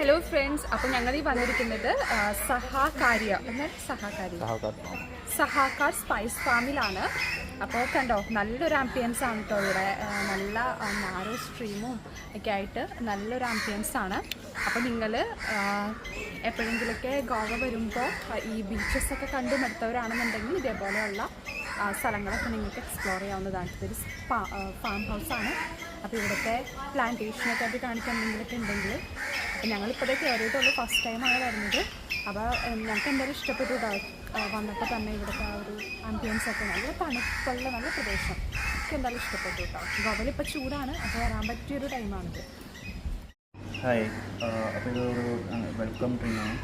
Hello friends, അപ്പോൾ ഞങ്ങൾ ഈ വന്നിരിക്കുന്നത് സഹാക്കാർ സ്പൈസ് ഫാമിലാണ്. അപ്പോൾ കണ്ടോ, നല്ലൊരു ആംബിയൻസ് ആണ് കേട്ടോ ഇവിടെ. നല്ല നാരോ സ്ട്രീമും ഒക്കെ ആയിട്ട് നല്ലൊരു ആംബിയൻസ് ആണ്. അപ്പോൾ നിങ്ങൾ എപ്പോഴെങ്കിലുമൊക്കെ ഗോവ വരുമ്പോൾ ഈ ബീച്ചസൊക്കെ കണ്ടു മടുത്തവരാണെന്നുണ്ടെങ്കിൽ ഇതേപോലെയുള്ള സ്ഥലങ്ങളൊക്കെ നിങ്ങൾക്ക് എക്സ്പ്ലോർ ചെയ്യാവുന്നതാണ്. ഇതൊരു ഫാം ഹൗസാണ്. അപ്പോൾ ഇവിടുത്തെ പ്ലാന്റേഷനൊക്കെ അത് കാണിക്കാനെങ്കിലൊക്കെ ഉണ്ടെങ്കിൽ, അപ്പോൾ ഞങ്ങളിപ്പോഴേ കയറിയിട്ടുള്ളൂ, ഫസ്റ്റ് ടൈമാണ് വരുന്നത്. അപ്പോൾ ഞങ്ങൾക്ക് എന്തായാലും ഇഷ്ടപ്പെട്ടു വന്നപ്പോൾ തന്നെ ഇവിടുത്തെ ആ ഒരു ആംബിയൻസ് ഒക്കെ നല്ല തണുപ്പുള്ള നല്ല പ്രദേശം എനിക്ക് എന്തായാലും ഇഷ്ടപ്പെട്ടു കേട്ടോ. ഗോവയിൽ ഇപ്പോൾ ചൂടാണ്, അപ്പോൾ വരാൻ പറ്റിയൊരു ടൈമാണിത്. ഹായ്, അപ്പോൾ ഇതൊരു വെൽക്കം ഡ്രിങ്ക് ആണ്.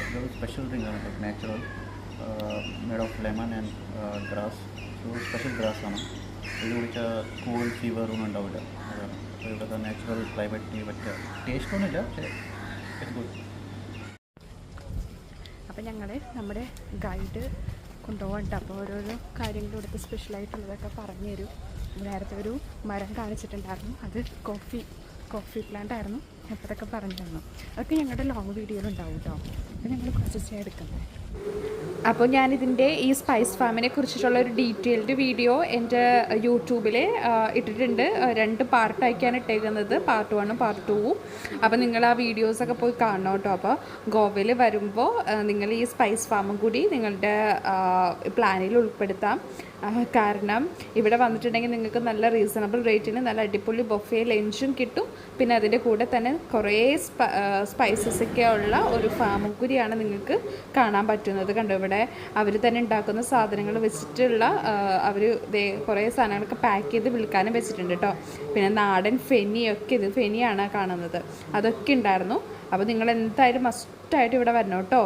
ഇതൊരു സ്പെഷ്യൽ ഡ്രിങ്ക് ആണ്, natural, made of lemon and grass. So special grass ആണ്. ഇത് കുടിച്ചാൽ കോൾഡ് ഫീവർ ഒന്നും ഉണ്ടാവില്ല. അതാണ്. അപ്പോൾ ഇവിടുത്തെ നാച്ചുറൽ ക്ലൈമറ്റിന് പറ്റിയ ടേസ്റ്റ് ഒന്നുമില്ല, പക്ഷേ ഇറ്റ്സ് ഗുഡ്. അപ്പോൾ ഞങ്ങൾ നമ്മുടെ ഗൈഡ് കൊണ്ടുപോകണ്ട. അപ്പോൾ ഓരോരോ കാര്യങ്ങൾ ഇവിടുത്തെ സ്പെഷ്യലായിട്ടുള്ളതൊക്കെ പറഞ്ഞു തരും. നേരത്തെ ഒരു മരം കാണിച്ചിട്ടുണ്ടായിരുന്നു, അത് കോഫി പ്ലാന്റ് ആയിരുന്നു. അപ്പോൾ അതൊക്കെ പറഞ്ഞു തന്നു. അതൊക്കെ ഞങ്ങളുടെ ലോങ് വീഡിയോയിലുണ്ടാവും കേട്ടോ. അപ്പോൾ ഞങ്ങൾ കുറച്ച് സ്റ്റേ എടുക്കുന്നത്. അപ്പോൾ ഞാനിതിൻ്റെ ഈ സ്പൈസ് ഫാമിനെ കുറിച്ചിട്ടുള്ള ഒരു ഡീറ്റെയിൽഡ് വീഡിയോ എൻ്റെ യൂട്യൂബിൽ ഇട്ടിട്ടുണ്ട്. 2 പാർട്ടായിക്കാണ് ഇട്ടേക്കുന്നത്, പാർട്ട് 1ഉം പാർട്ട് 2ഉം. അപ്പോൾ നിങ്ങൾ ആ വീഡിയോസൊക്കെ പോയി കാണണം കേട്ടോ. അപ്പോൾ ഗോവയിൽ വരുമ്പോൾ നിങ്ങൾ ഈ സ്പൈസ് ഫാമും കൂടി നിങ്ങളുടെ പ്ലാനിൽ ഉൾപ്പെടുത്താം. കാരണം ഇവിടെ വന്നിട്ടുണ്ടെങ്കിൽ നിങ്ങൾക്ക് നല്ല റീസണബിൾ റേറ്റിന് നല്ല അടിപൊളി ബൊഫേ ലഞ്ചും കിട്ടും. പിന്നെ അതിൻ്റെ കൂടെ തന്നെ കുറേ സ്പൈസസൊക്കെ ഉള്ള ഒരു ഫാമും കൂടിയാണ് നിങ്ങൾക്ക് കാണാൻ പറ്റുന്നത്. കണ്ടോ, ഇവിടെ അവർ തന്നെ ഉണ്ടാക്കുന്ന സാധനങ്ങൾ വെച്ചിട്ടുള്ള അവർ കുറേ സാധനങ്ങളൊക്കെ പാക്ക് ചെയ്ത് വിൽക്കാനും വെച്ചിട്ടുണ്ട് കേട്ടോ. പിന്നെ നാടൻ ഫെനിയൊക്കെ, ഇത് ഫെനിയാണ് കാണുന്നത്, അതൊക്കെ ഉണ്ടായിരുന്നു. അപ്പോൾ നിങ്ങൾ എന്തായാലും മസ്റ്റായിട്ട് ഇവിടെ വരണം കേട്ടോ.